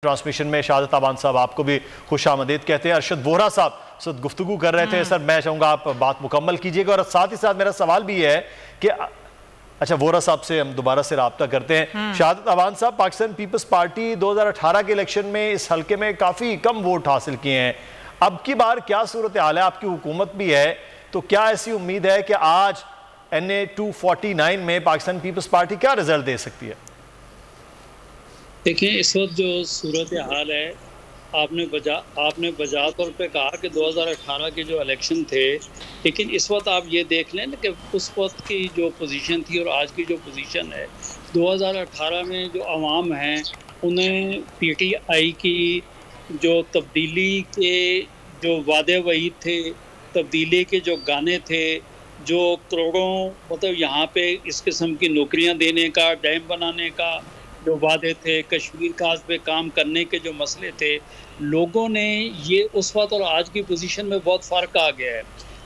Transmission में शहादत अवान साहब आपको भी खुश आमदीद कहते हैं। अरशद वोहरा साहब सर गुफ्तगू कर रहे थे, सर मैं चाहूँगा आप बात मुकम्मल कीजिएगा और साथ ही साथ मेरा सवाल भी है कि अच्छा वोहरा साहब से हम दोबारा से रब्ता करते हैं। शहादत अवान साहब, पाकिस्तान पीपल्स पार्टी 2018 के इलेक्शन में इस हल्के में काफ़ी कम वोट हासिल किए हैं, अब की बार क्या सूरत हाल है? आपकी हुकूमत भी है, तो क्या ऐसी उम्मीद है कि आज NA 249 में पाकिस्तान पीपल्स पार्टी क्या रिजल्ट दे सकती है? देखिए, इस वक्त जो सूरत हाल है, आपने बजा तौर पे कहा कि 2018 के जो इलेक्शन थे, लेकिन इस वक्त आप ये देख लें कि उस वक्त की जो पोजीशन थी और आज की जो पोजीशन है, 2018 में जो अवाम हैं उन्हें PTI की जो तब्दीली के जो वादे वही थे, तब्दीली के जो गाने थे, जो करोड़ों मतलब यहाँ पे इस किस्म की नौकरियाँ देने का, डैम बनाने का जो वादे थे, कश्मीर काज पे काम करने के जो मसले थे, लोगों ने ये उस वक्त और आज की पोजीशन में बहुत फ़र्क आ गया है।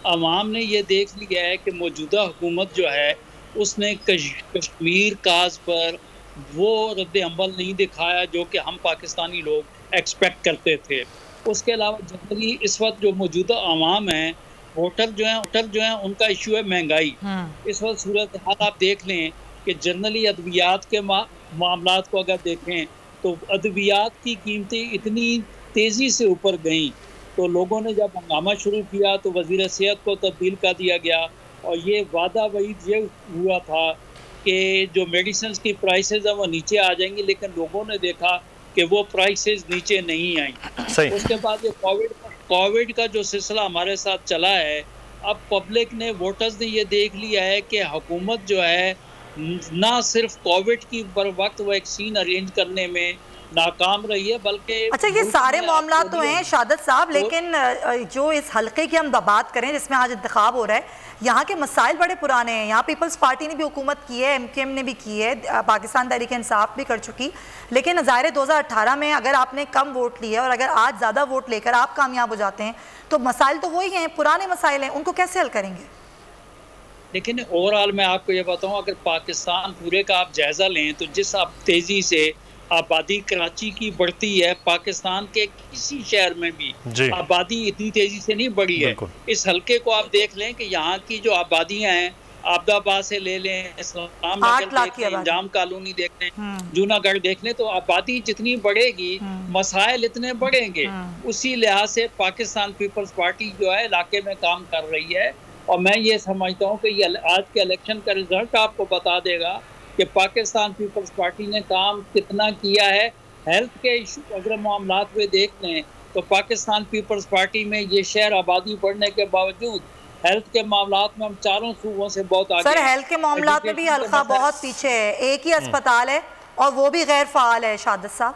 अवाम ने ये देख लिया है कि मौजूदा हुकूमत जो है उसने कश्मीर काज पर वो रद्द अमल नहीं दिखाया जो कि हम पाकिस्तानी लोग एक्सपेक्ट करते थे। उसके अलावा जनरली इस वक्त जो मौजूदा अवाम है, वोटर जो हैं उनका इशू है महंगाई। इस वक्त सूरत हाल आप देख लें कि जनरली अद्वियात के मामलात को अगर देखें तो अद्वियात की कीमतें इतनी तेज़ी से ऊपर गईं, तो लोगों ने जब हंगामा शुरू किया तो वज़ीर सेहत को तब्दील कर दिया गया और ये वादा वहीद ये हुआ था कि जो मेडिसिन की प्राइसेस हैं वो नीचे आ जाएंगी, लेकिन लोगों ने देखा कि वो प्राइसेस नीचे नहीं आई। उसके बाद ये कोविड का जो सिलसिला हमारे साथ चला है, अब पब्लिक ने, वोटर्स ने ये देख लिया है कि हुकूमत जो है ना सिर्फ कोविड की बर वक्त वैक्सीन अरेंज करने में नाकाम रही है, बल्कि अच्छा ये सारे मामला तो हैं शहादत साहब, लेकिन जो इस हल्के की हम बात करें जिसमें आज इंतखाब हो रहा है, यहाँ के मसाइल बड़े पुराने हैं। यहाँ पीपल्स पार्टी ने भी हुकूमत की है, MKM ने भी की है, पाकिस्तान तहरीक इंसाफ भी कर चुकी, लेकिन ज़ाहिर 2018 में अगर आपने कम वोट लिए और अगर आज ज़्यादा वोट लेकर आप कामयाब हो जाते हैं तो मसाइल तो वही हैं, पुराने मसाइल हैं, उनको कैसे हल करेंगे? लेकिन ओवरऑल मैं आपको ये बताऊं, अगर पाकिस्तान पूरे का आप जायज़ा लें तो जिस आप तेज़ी से आबादी कराची की बढ़ती है, पाकिस्तान के किसी शहर में भी आबादी इतनी तेज़ी से नहीं बढ़ी है। इस हल्के को आप देख लें कि यहाँ की जो आबादियाँ हैं, आबदाबाद से ले लें, इस्लाम नगर देख लें, इंजाम कॉलोनी देख लें, जूनागढ़ देख लें, तो आबादी जितनी बढ़ेगी मसाइल इतने बढ़ेंगे। उसी लिहाज से पाकिस्तान पीपल्स पार्टी जो है इलाके में काम कर रही है और मैं ये समझता हूँ कि ये आज के इलेक्शन का रिजल्ट आपको बता देगा कि पाकिस्तान पीपल्स पार्टी ने काम कितना किया है। हेल्थ के इशू अगर मामलात में देख लें तो पाकिस्तान पीपल्स पार्टी में ये शहर आबादी बढ़ने के बावजूद हेल्थ के मामलात में हम चारों सूबों से बहुत आगे। सर हेल्थ के मामलात में भी हल्का बहुत पीछे है, एक ही अस्पताल है और वो भी गैर फाल है शहादत साहब।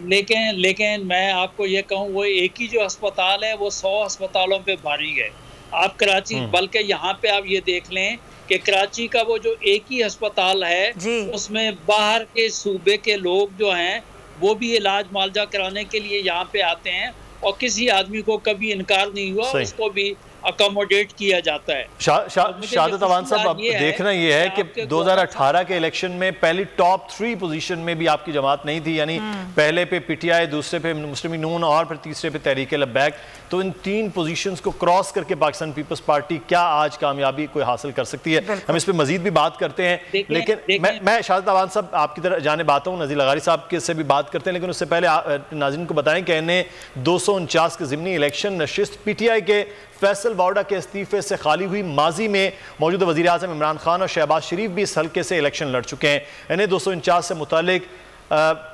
लेकिन मैं आपको ये कहूँ, वो एक ही जो अस्पताल है वो 100 अस्पतालों पे भारी है। आप कराची, बल्कि यहाँ पे आप ये देख लें कि कराची का वो जो एक ही अस्पताल है उसमें बाहर के सूबे के लोग जो हैं वो भी इलाज मुआवजा कराने के लिए यहाँ पे आते हैं और किसी आदमी को कभी इनकार नहीं हुआ, उसको भी अकोमोडेट किया जाता है। शहादत अवान साहब, अब देखना ये है कि 2018 के इलेक्शन में पहली टॉप 3 पोजीशन में भी आपकी जमात नहीं थी, यानी पहले पे PTI, दूसरे पे मुस्लिम नून और फिर तीसरे पे तहरीक लब्बैक। तो इन 3 पोजीशंस को क्रॉस करके पाकिस्तान पीपल्स पार्टी क्या आज कामयाबी कोई हासिल कर सकती है? हम इस पर मजीद भी बात करते हैं, लेकिन मैं शहादत अवान साहब आपकी तरफ जाने बात हूँ, नज़ीर लगारी साहब के से भी बात करते हैं, लेकिन उससे पहले नाज़रीन को बताएं कि NA 249 के ज़िमनी इलेक्शन नशिस्त PTI के फैसल वाउडा के इस्तीफे से खाली हुई। माजी में मौजूदा वज़ीर आज़म इमरान खान और शहबाज शरीफ भी इस हल्के से इलेक्शन लड़ चुके हैं। NA 249 से मुतालिक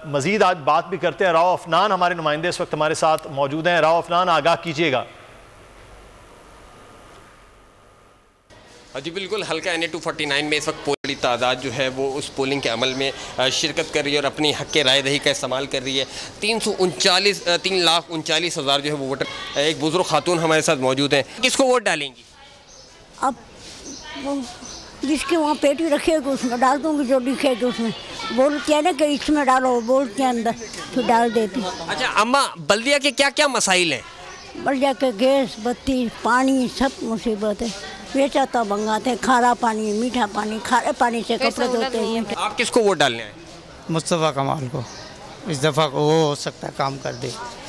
मजीद आज बात भी करते हैं। राव अफनान हमारे नुमाइंदे इस वक्त हमारे साथ मौजूद हैं। राव अफनान, आगाह कीजिएगा। जी बिल्कुल, हल्का NA 249 में इस वक्त पूरी तादाद जो है वो उस पोलिंग के अमल में शिरकत कर रही है और अपनी हक़ राय दही का इस्तेमाल कर रही है। 3,39,000 जो है वो वोटर। एक बुजुर्ग खातून हमारे साथ मौजूद हैं, किसको वोट डालेंगी? अब वो जिसके वहाँ पेटी रखेगा उसमें डाल दूँगी, जो लिखेगी उसमें बोलती है ना कि इसमें डालो, बोल के अंदर तो डाल देती। अच्छा अम्मा, बल्दिया के क्या क्या मसाइल हैं? बल्दिया के गैस, बत्ती, पानी, सब मुसीबत है। बेचाता मंगाते, खारा पानी, मीठा पानी, खारे पानी से कपड़े धोते हैं। आप किसको वोट डालने आए? मुस्तफ़ा कमाल को। इस दफ़ा वो हो सकता है काम कर दे।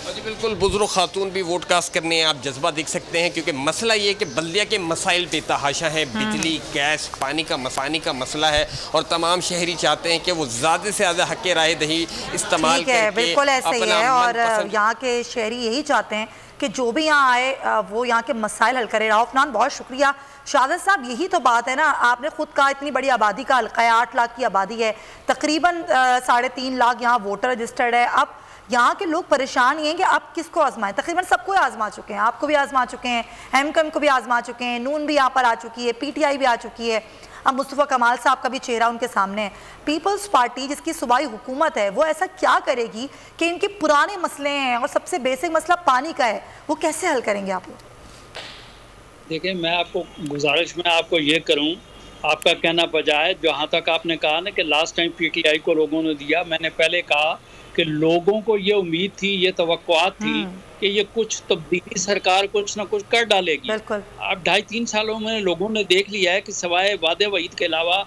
जी बिल्कुल, बुजुर्ग खातून भी वोट कास्ट करने हैं, आप जज्बा देख सकते हैं, क्योंकि मसला ये है कि बल्दिया के मसाइल बेतहाशा हैं। बिजली, गैस, पानी का मसला है और तमाम शहरी चाहते हैं कि वो ज़्यादा से ज़्यादा हक़ राय दही इस्तेमाल करके बिल्कुल ऐसा ही है। और यहाँ के शहरी यही चाहते हैं कि जो भी यहाँ आए वो यहाँ के मसाइल हल करे। राउफ नान, बहुत शुक्रिया। शादत साहब, यही तो बात है ना, आपने खुद कहा इतनी बड़ी आबादी का हल्का है, 8 लाख की आबादी है, तकरीबन 3.5 लाख यहाँ वोटर रजिस्टर्ड है। अब यहाँ के लोग परेशान ये हैं कि आप किसको आजमाएं। तकरीबन सबको आजमा चुके हैं, आपको भी आजमा चुके हैं, एमकम को भी आजमा चुके हैं, नून भी यहाँ पर आ चुकी है, पीटीआई भी आ चुकी है। अब मुस्तफ़ा कमाल साहब का भी चेहरा उनके सामने है। पीपल्स पार्टी जिसकी सूबाई हुकूमत है वो ऐसा क्या करेगी कि इनके पुराने मसले हैं और सबसे बेसिक मसला पानी का है, वो कैसे हल करेंगे आप लोग? देखिए, मैं आपको गुजारिश में आपको ये करूं, आपका कहना बजाय जहाँ तक आपने कहा ना कि लास्ट टाइम पीटीआई को लोगों ने दिया, मैंने पहले कहा कि लोगों को ये उम्मीद थी, ये तवक्कुआत थी कि ये कुछ तब्दीली सरकार कुछ ना कुछ कर डालेगी। अब 2.5-3 सालों में लोगों ने देख लिया है कि सिवाय वादे वईद के अलावा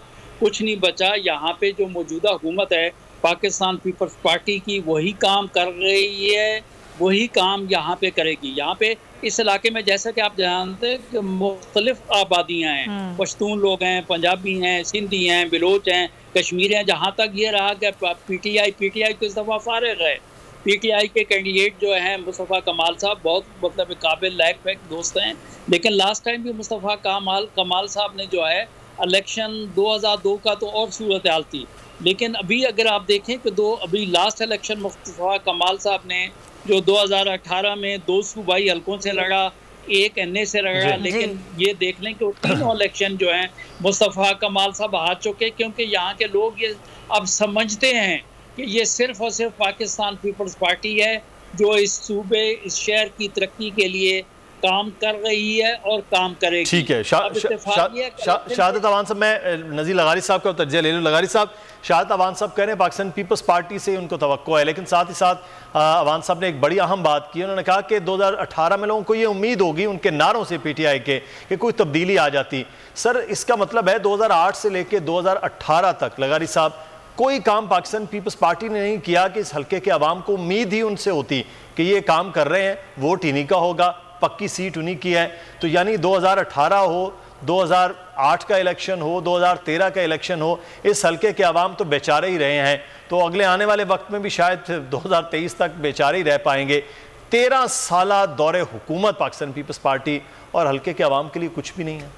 कुछ नहीं बचा। यहाँ पे जो मौजूदा हुकूमत है पाकिस्तान पीपल्स पार्टी की, वही काम कर रही है, वही काम यहाँ पे करेगी। यहाँ पे इस इलाके में जैसा कि आप जानते हैं कि मुख्तलिफ आबादियाँ हैं, पश्तून लोग हैं, पंजाबी हैं, सिंधी हैं, बिलोच हैं, कश्मीर हैं। जहाँ तक ये रहा कि पीटीआई को इस दफ़ा फारिग है। पीटीआई के कैंडिडेट जो हैं मुस्तफ़ा कमाल साहब बहुत मतलब काबिल लायक फैक दोस्त हैं, लेकिन लास्ट टाइम भी मुस्तफ़ा कमाल साहब ने जो है इलेक्शन 2002 का तो और सूरत हाल थी, लेकिन अभी अगर आप देखें कि अभी लास्ट इलेक्शन मुस्तफ़ा कमाल साहब ने जो 2018 में 2 सूबाई हलकों से लड़ा, 1 एनए से लड़ा, लेकिन ये देख लें कि तीनों इलेक्शन जो हैं मुस्तफ़ा कमाल साहब हार चुके, क्योंकि यहाँ के लोग ये अब समझते हैं कि ये सिर्फ और सिर्फ पाकिस्तान पीपल्स पार्टी है जो इस सूबे, इस शहर की तरक्की के लिए काम कर रही है और काम करेगी। ठीक है शहादत अवान साहब, मैं नज़ीर लगारी साहब का तर्जिया ले लूँ। लगारी साहब, शहादत अवान साहब कह रहे हैं पाकिस्तान पीपल्स पार्टी से उनको तवक्को है, लेकिन साथ ही साथ अवान साहब ने एक बड़ी अहम बात की। उन्होंने कहा कि 2018 में लोगों को ये उम्मीद होगी उनके नारों से पीटीआई के कि कोई तब्दीली आ जाती। सर, इसका मतलब है 2008 से लेकर 2018 तक लगारी साहब कोई काम पाकिस्तान पीपल्स पार्टी ने नहीं किया कि इस हल्के के अवाम को उम्मीद ही उनसे होती कि ये काम कर रहे हैं, वोट इन्हीं का होगा, पक्की सीट उन्हीं की है। तो यानी 2018 हो, 2008 का इलेक्शन हो, 2013 का इलेक्शन हो, इस हल्के के अवाम तो बेचारे ही रहे हैं, तो अगले आने वाले वक्त में भी शायद 2023 तक बेचारे ही रह पाएंगे। 13 साल दौरे हुकूमत पाकिस्तान पीपल्स पार्टी और हल्के के अवाम के लिए कुछ भी नहीं है।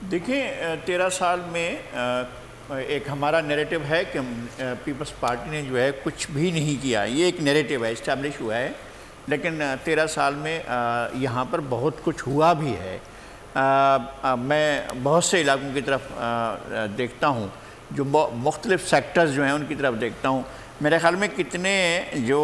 देखिए, 13 साल में एक हमारा नैरेटिव है कि पीपल्स पार्टी ने जो है कुछ भी नहीं किया, ये एक नैरेटिव है, इस्टेब्लिश हुआ है, लेकिन 13 साल में यहाँ पर बहुत कुछ हुआ भी है। मैं बहुत से इलाकों की तरफ देखता हूँ, जो मुख्तलिफ सेक्टर्स जो हैं उनकी तरफ देखता हूँ। मेरे ख़्याल में कितने जो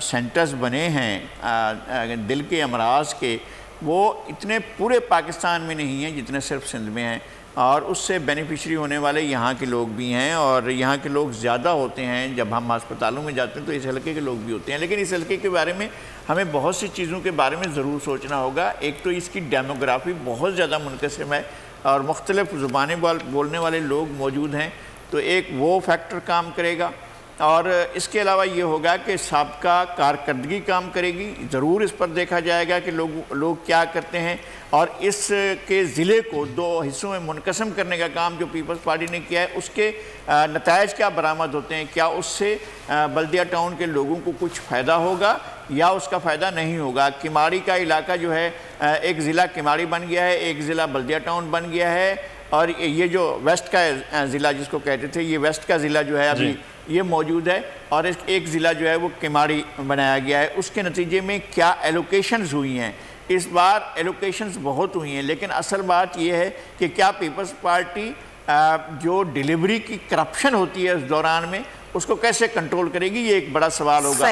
सेंटर्स बने हैं दिल के अमराज के, वो इतने पूरे पाकिस्तान में नहीं हैं जितने सिर्फ सिंध में हैं, और उससे बेनिफिशरी होने वाले यहाँ के लोग भी हैं, और यहाँ के लोग ज़्यादा होते हैं। जब हम अस्पतालों में जाते हैं तो इस हल्के के लोग भी होते हैं, लेकिन इस हल्के के बारे में हमें बहुत सी चीज़ों के बारे में ज़रूर सोचना होगा। एक तो इसकी डेमोग्राफी बहुत ज़्यादा मुनक़सिम है और मुख्तलिफ़ ज़ुबानें बोलने वाले लोग मौजूद हैं, तो एक वो फैक्टर काम करेगा। और इसके अलावा ये होगा कि साबका कारकर्दगी काम करेगी, ज़रूर इस पर देखा जाएगा कि लोग क्या करते हैं, और इसके ज़िले को 2 हिस्सों में मुनक़सम करने का काम जो पीपल्स पार्टी ने किया है उसके नताइज क्या बरामद होते हैं, क्या उससे बल्दिया टाउन के लोगों को कुछ फ़ायदा होगा या उसका फ़ायदा नहीं होगा। किमाड़ी का इलाका जो है, एक ज़िला किमाड़ी बन गया है, एक ज़िला बल्दिया टाउन बन गया है, और ये जो वेस्ट का ज़िला जिसको कहते थे, ये वेस्ट का ज़िला जो है अभी ये मौजूद है, और एक ज़िला जो है वो किमाड़ी बनाया गया है। उसके नतीजे में क्या एलोकेशंस हुई हैं, इस बार एलोकेशंस बहुत हुई हैं, लेकिन असल बात यह है कि क्या पीपल्स पार्टी जो डिलीवरी की करप्शन होती है उस दौरान में उसको कैसे कंट्रोल करेगी, ये एक बड़ा सवाल होगा।